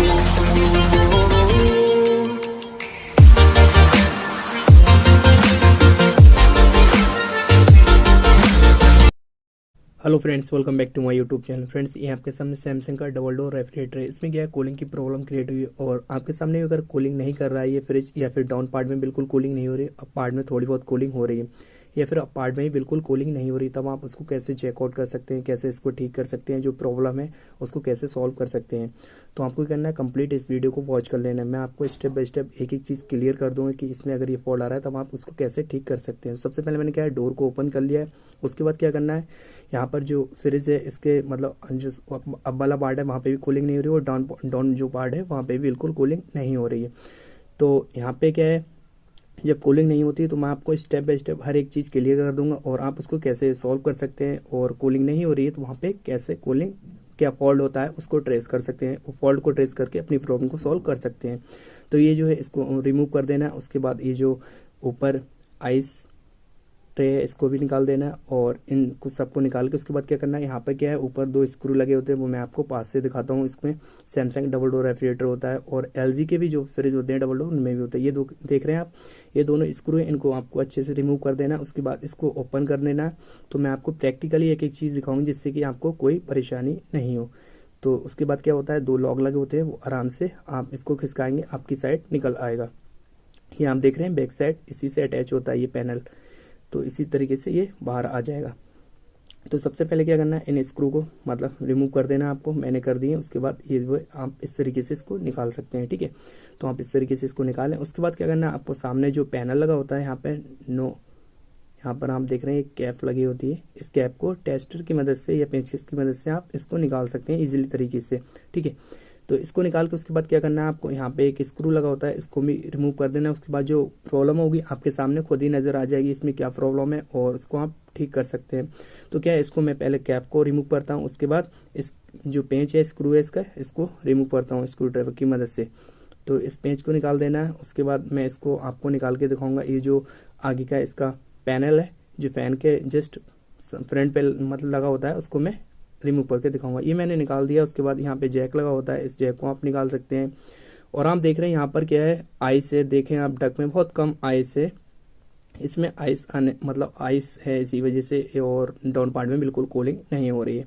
Hello friends, welcome back to my YouTube channel. Friends, ये आपके सामने सैमसंग का डबल डोर रेफ्रिजरेटर है। इसमें क्या है, कूलिंग की प्रॉब्लम क्रिएट हुई है और आपके सामने अगर कूलिंग नहीं कर रहा है ये फ्रिज, या फिर डाउन पार्ट में बिल्कुल कूलिंग नहीं हो रही, अप पार्ट में थोड़ी बहुत कूलिंग हो रही है, या फिर अप पार्ट में ही बिल्कुल कूलिंग नहीं हो रही, तब आप उसको कैसे चेकआउट कर सकते हैं, कैसे इसको ठीक कर सकते हैं, जो प्रॉब्लम है उसको कैसे सॉल्व कर सकते हैं। तो आपको करना है, कंप्लीट इस वीडियो को वॉच कर लेना है। मैं आपको स्टेप बाय स्टेप एक एक चीज़ क्लियर कर दूंगा कि इसमें अगर ये फॉल्ट आ रहा है तब आप उसको कैसे ठीक कर सकते हैं। सबसे पहले मैंने क्या है, डोर को ओपन कर लिया है। उसके बाद क्या करना है, यहाँ पर जो फ्रिज है इसके मतलब जो अब वाला पार्ट है वहाँ पे भी कूलिंग नहीं हो रही है, और डाउन डाउन जो पार्ट है वहाँ पे भी बिल्कुल कूलिंग नहीं हो रही है। तो यहाँ पे क्या है, जब कूलिंग नहीं होती है तो मैं आपको स्टेप बाय स्टेप हर एक चीज़ क्लियर कर दूंगा और आप उसको कैसे सॉल्व कर सकते हैं। और कूलिंग नहीं हो रही है तो वहाँ पे कैसे कूलिंग क्या फॉल्ट होता है उसको ट्रेस कर सकते हैं, वो फॉल्ट को ट्रेस करके अपनी प्रॉब्लम को सॉल्व कर सकते हैं। तो ये जो है इसको रिमूव कर देना है। उसके बाद ये जो ऊपर आइस ट्रे है इसको भी निकाल देना है, और इन कुछ सबको निकाल के उसके बाद क्या करना है, यहाँ पर क्या है ऊपर दो स्क्रू लगे होते हैं, वो मैं आपको पास से दिखाता हूँ। इसमें सैमसंग डबल डोर रेफ्रिजरेटर होता है और एलजी के भी जो फ्रिज होते हैं डबल डोर उनमें भी होता है। ये दो देख रहे हैं आप, ये दोनों स्क्रू हैं, इनको आपको अच्छे से रिमूव कर देना है। उसके बाद इसको ओपन कर देना है। तो मैं आपको प्रैक्टिकली एक एक चीज़ दिखाऊंगी जिससे कि आपको कोई परेशानी नहीं हो। तो उसके बाद क्या होता है, दो लॉक लगे होते हैं, वो आराम से आप इसको खिसकाएंगे, आपकी साइड निकल आएगा। ये आप देख रहे हैं बैक साइड इसी से अटैच होता है ये पैनल, तो इसी तरीके से ये बाहर आ जाएगा। तो सबसे पहले क्या करना है, इन स्क्रू को मतलब रिमूव कर देना है आपको, मैंने कर दिए। उसके बाद ये जो आप इस तरीके से इसको निकाल सकते हैं, ठीक है। तो आप इस तरीके से इसको निकालें। उसके बाद क्या करना है, आपको सामने जो पैनल लगा होता है यहाँ पे यहाँ पर आप देख रहे हैं एक कैप लगी होती है, इस कैप को टेस्टर की मदद से या पेंचिस की मदद से आप इसको निकाल सकते हैं इजीली तरीके से, ठीक है। तो इसको निकाल के उसके बाद क्या करना है, आपको यहाँ पे एक स्क्रू लगा होता है, इसको भी रिमूव कर देना है। उसके बाद जो प्रॉब्लम होगी आपके सामने खुद ही नज़र आ जाएगी इसमें क्या प्रॉब्लम है, और उसको आप ठीक कर सकते हैं। तो क्या है, इसको मैं पहले कैप को रिमूव करता हूँ, उसके बाद इस जो पेंच है स्क्रू है इसका, इसको रिमूव करता हूँ स्क्रू ड्राइवर की मदद से। तो इस पेंच को निकाल देना है। उसके बाद मैं इसको आपको निकाल के दिखाऊंगा। ये जो आगे का इसका पैनल है, जो फैन के जस्ट फ्रंट पे मतलब लगा होता है, उसको मैं रिमूव करके दिखाऊंगा। ये मैंने निकाल दिया। उसके बाद यहाँ पे जैक लगा होता है, इस जैक को आप निकाल सकते हैं। और आप देख रहे हैं यहाँ पर क्या है, आइस है, देखें आप डक में बहुत कम आइस है, इसमें आइस आने मतलब आइस है इसी वजह से, और डाउन पार्ट में बिल्कुल कूलिंग नहीं हो रही है।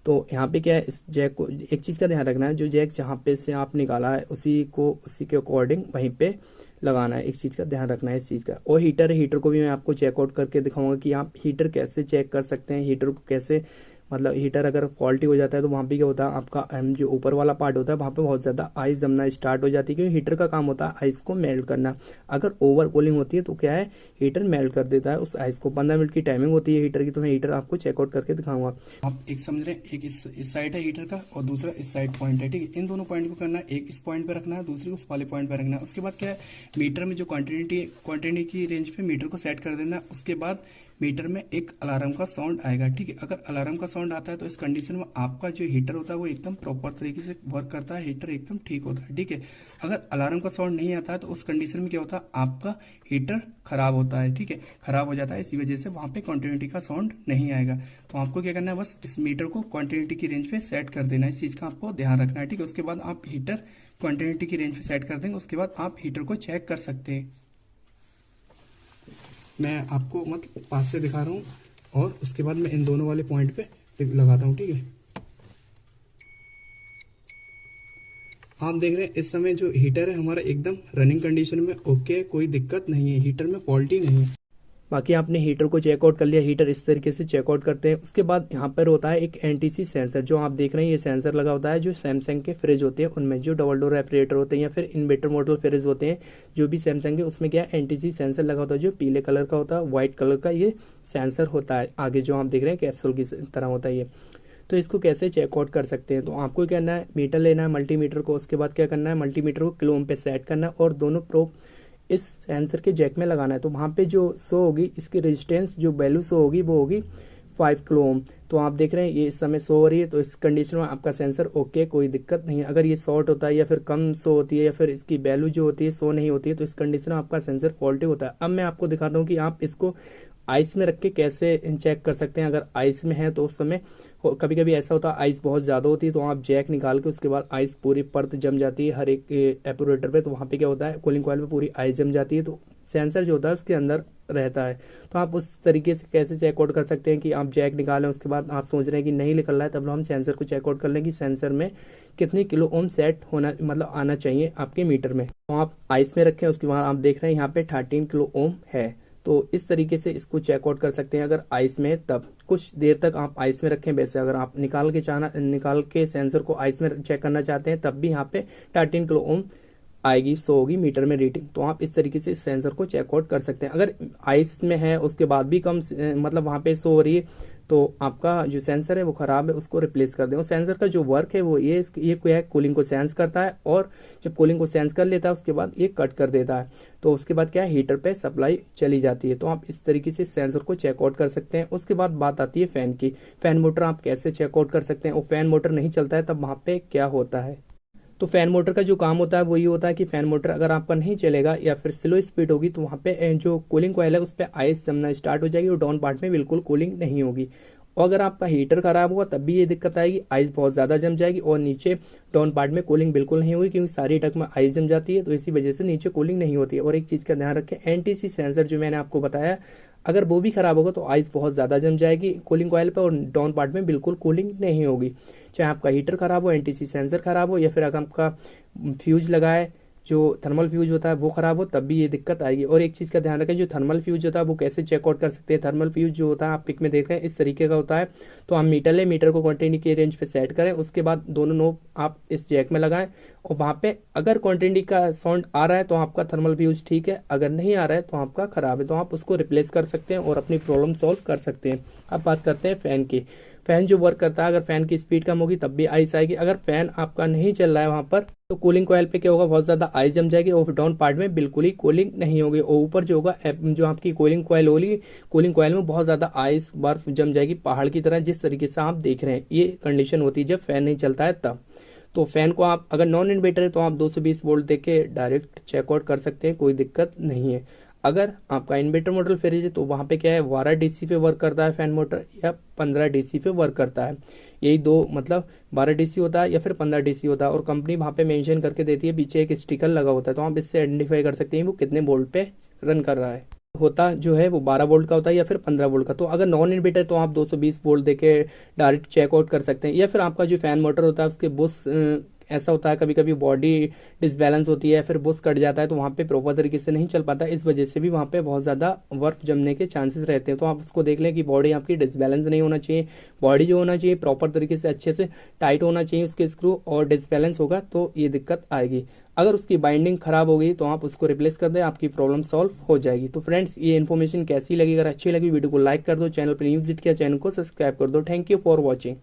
तो यहाँ पे क्या है, इस जैक को एक चीज़ का ध्यान रखना है, जो जैक जहाँ पे से आप निकाला है उसी के अकॉर्डिंग वहीं पे लगाना है। एक चीज़ का ध्यान रखना है इस चीज़ का। और हीटर है, हीटर को भी मैं आपको चेकआउट करके दिखाऊंगा कि आप हीटर कैसे चेक कर सकते हैं, हीटर को कैसे मतलब हीटर अगर फॉल्टी हो जाता है तो वहाँ पे क्या होता है, आपका जो ऊपर वाला पार्ट होता है वहाँ पे बहुत ज़्यादा आइस जमना स्टार्ट हो जाती है, क्योंकि हीटर का काम होता है आइस को मेल्ट करना। अगर ओवर कूलिंग होती है तो क्या है, हीटर मेल्ट कर देता है उस आइस को। 15 मिनट की टाइमिंग होती है हीटर की, तो मैं हीटर आपको चेकआउट करके दिखाऊंगा। आप एक समझ रहे हैं, एक इस साइड है हीटर का और दूसरा इस साइड पॉइंट है, ठीक है। इन दोनों पॉइंट को करना है, एक इस पॉइंट पे रखना है, दूसरी उस वाले पॉइंट पे रखना है। उसके बाद क्या है, मीटर में जो क्वांटिटी की रेंज पे मीटर को सेट कर देना है। उसके बाद मीटर में एक अलार्म का साउंड आएगा, ठीक है। अगर अलार्म का साउंड आता है तो इस कंडीशन में आपका जो हीटर होता है वो एकदम प्रॉपर तरीके से वर्क करता है, हीटर एकदम ठीक होता है, ठीक है। अगर अलार्म का साउंड नहीं आता है तो उस कंडीशन में क्या होता है, आपका हीटर खराब होता है, ठीक है, खराब हो जाता है। इसी वजह से वहां पे कॉन्टिन्यूटी का साउंड नहीं आएगा। तो आपको क्या करना है, बस इस मीटर को कॉन्टिन्यूटी की रेंज पे सेट कर देना है, इस चीज का आपको ध्यान रखना है, ठीक है। उसके बाद आप हीटर कॉन्टिन्यूटी की रेंज पे सेट कर देंगे, उसके बाद आप हीटर को चेक कर सकते हैं। मैं आपको मतलब पास से दिखा रहा हूँ, और उसके बाद मैं इन दोनों वाले पॉइंट पे लगाता हूँ, ठीक है। आप देख रहे हैं इस समय जो हीटर है हमारा एकदम रनिंग कंडीशन में ओके, कोई दिक्कत नहीं है, हीटर में फॉल्ट ही नहीं है। बाकी आपने हीटर को चेकआउट कर लिया, हीटर इस तरीके से चेकआउट करते हैं। उसके बाद यहाँ पर होता है एक एनटीसी सेंसर, जो आप देख रहे हैं ये सेंसर लगा होता है जो सैमसंग के फ्रिज होते हैं उनमें, जो डबल डोर रेफ्रिजरेटर होते हैं या फिर इन्वर्टर मॉडल फ्रिज होते हैं जो भी सैमसंग के, उसमें क्या एनटीसी सेंसर लगा होता है, जो पीले कलर का होता है, व्हाइट कलर का ये सेंसर होता है आगे, जो आप देख रहे हैं कैप्सूल की तरह होता है ये। तो इसको कैसे चेकआउट कर सकते हैं, तो आपको क्या करना है, मीटर लेना है मल्टीमीटर को। उसके बाद क्या करना है, मल्टीमीटर को किलो ओम पे सेट करना है और दोनों प्रोब इस सेंसर के जैक में लगाना है। तो वहाँ पे जो शो होगी, इसकी रेजिस्टेंस जो वैल्यू शो होगी वो होगी 5 किलो ओम। तो आप देख रहे हैं ये इस समय शो हो रही है, तो इस कंडीशन में आपका सेंसर ओके, कोई दिक्कत नहीं है। अगर ये शॉर्ट होता है या फिर कम शो होती है या फिर इसकी वैल्यू जो होती है शो नहीं होती है, तो इस कंडीशन में आपका सेंसर फॉल्टी होता है। अब मैं आपको दिखाता हूँ कि आप इसको आइस में रख के कैसे चेक कर सकते हैं। अगर आइस में है तो उस समय कभी कभी ऐसा होता है आइस बहुत ज़्यादा होती है, तो आप जैक निकाल के उसके बाद आइस पूरी परत जम जाती है हर एक एपोरेटर पे, तो वहाँ पे क्या होता है कूलिंग कॉइल पे पूरी आइस जम जाती है, तो सेंसर जो होता है उसके अंदर रहता है। तो आप उस तरीके से कैसे चेकआउट कर सकते हैं कि आप जैक निकालें, उसके बाद आप सोच रहे हैं कि नहीं निकल रहा है, तब हम सेंसर को चेकआउट कर लें कि सेंसर में कितनी किलो ओम सेट होना मतलब आना चाहिए आपके मीटर में। तो आप आइस में रखें, उसके बाद आप देख रहे हैं यहाँ पे 13 किलो ओम है। तो इस तरीके से इसको चेकआउट कर सकते हैं अगर आइस में, तब कुछ देर तक आप आइस में रखें। वैसे अगर आप निकाल के सेंसर को आइस में चेक करना चाहते हैं तब भी यहाँ पे 13 किलो ओम आएगी, शो होगी मीटर में रीडिंग। तो आप इस तरीके से इस सेंसर को चेकआउट कर सकते हैं। अगर आइस में है उसके बाद भी कम मतलब वहाँ पे शो हो रही है, तो आपका जो सेंसर है वो खराब है, उसको रिप्लेस कर दें। और सेंसर का जो वर्क है वो ये क्या है, कूलिंग को सेंस करता है, और जब कूलिंग को सेंस कर लेता है उसके बाद ये कट कर देता है, तो उसके बाद क्या है हीटर पे सप्लाई चली जाती है। तो आप इस तरीके से सेंसर को चेकआउट कर सकते हैं। उसके बाद बात आती है फैन की। फैन मोटर आप कैसे चेकआउट कर सकते हैं, और फैन मोटर नहीं चलता है तब वहाँ पे क्या होता है। तो फैन मोटर का जो काम होता है वो ये होता है कि फैन मोटर अगर आपका नहीं चलेगा या फिर स्लो स्पीड होगी, तो वहाँ पे जो कूलिंग कॉइल है उस पर आइस जमना स्टार्ट हो जाएगी और डाउन पार्ट में बिल्कुल कूलिंग नहीं होगी। और अगर आपका हीटर खराब हुआ तब भी ये दिक्कत आएगी, आइस बहुत ज़्यादा जम जाएगी और नीचे डाउन पार्ट में कूलिंग बिल्कुल नहीं होगी, क्योंकि सारी टक में आइस जम जाती है, तो इसी वजह से नीचे कूलिंग नहीं होती है। और एक चीज़ का ध्यान रखें, एनटीसी सेंसर जो मैंने आपको बताया, अगर वो भी खराब होगा तो आइस बहुत ज़्यादा जम जाएगी कूलिंग कॉइल पर और डाउन पार्ट में बिल्कुल कूलिंग नहीं होगी। चाहे आपका हीटर खराब हो, एनटीसी सेंसर खराब हो, या फिर अगर आपका फ्यूज लगा है जो थर्मल फ्यूज होता है वो खराब हो, तब भी ये दिक्कत आएगी। और एक चीज़ का ध्यान रखें, जो थर्मल फ्यूज होता है वो कैसे चेकआउट कर सकते हैं। थर्मल फ्यूज जो होता है आप पिक में देख रहे हैं इस तरीके का होता है। तो आप मीटर लें, मीटर को क्वांटिटी के रेंज पे सेट करें, उसके बाद दोनों नोब आप इस जैक में लगाएं, और वहाँ पे अगर क्वांटिटी का साउंड आ रहा है तो आपका थर्मल फ्यूज ठीक है, अगर नहीं आ रहा है तो आपका खराब है, तो आप उसको रिप्लेस कर सकते हैं और अपनी प्रॉब्लम सॉल्व कर सकते हैं। अब बात करते हैं फैन की। फैन जो वर्क करता है, अगर फैन की स्पीड कम होगी तब भी आइस आएगी। अगर फैन आपका नहीं चल रहा है वहां पर, तो कूलिंग कॉइल पे क्या होगा, बहुत ज्यादा आइस जम जाएगी और डाउन पार्ट में बिल्कुल ही कूलिंग नहीं होगी। और ऊपर जो होगा जो आपकी कूलिंग कॉइल होगी, कूलिंग कॉइल में बहुत ज्यादा आइस बर्फ जम जाएगी पहाड़ की तरह, जिस तरीके से आप देख रहे हैं। ये कंडीशन होती है जब फैन नहीं चलता है तब। तो फैन को आप अगर नॉन इन्वर्टर है तो आप 220 वोल्ट देके डायरेक्ट चेकआउट कर सकते हैं, कोई दिक्कत नहीं है। अगर आपका इन्वर्टर मॉडल फ्रिज है तो वहाँ पे क्या है, 12 डीसी पे वर्क करता है फैन मोटर या 15 डीसी पे वर्क करता है। यही दो मतलब 12 डीसी होता है या फिर 15 डीसी होता है, और कंपनी वहाँ पे मेंशन करके देती है, पीछे एक स्टिकर लगा होता है, तो आप इससे आइडेंटिफाई कर सकते हैं वो कितने वोल्ट पे रन कर रहा है। होता जो है वो 12 वोल्ट का होता है या फिर 15 वोल्ट का। तो अगर नॉन इन्वर्टर तो आप 220 वोल्ट देके डायरेक्ट चेकआउट कर सकते हैं। या फिर आपका जो फैन मोटर होता है उसके बुश ऐसा होता है, कभी कभी बॉडी डिसबैलेंस होती है, फिर बुश कट जाता है, तो वहाँ पे प्रॉपर तरीके से नहीं चल पाता, इस वजह से भी वहाँ पे बहुत ज़्यादा बर्फ जमने के चांसेस रहते हैं। तो आप उसको देख लें कि बॉडी आपकी डिसबैलेंस नहीं होना चाहिए, बॉडी जो होना चाहिए प्रॉपर तरीके से अच्छे से टाइट होना चाहिए उसके स्क्रू, और डिसबैलेंस होगा तो ये दिक्कत आएगी। अगर उसकी बाइंडिंग खराब हो गई तो आप उसको रिप्लेस कर दें, आपकी प्रॉब्लम सॉल्व हो जाएगी। तो फ्रेंड्स, ये इन्फॉर्मेशन कैसी लगी, अगर अच्छी लगी वीडियो को लाइक कर दो, चैनल पर न्यू विजिट किया चैनल को सब्सक्राइब कर दो। Thank you for watching.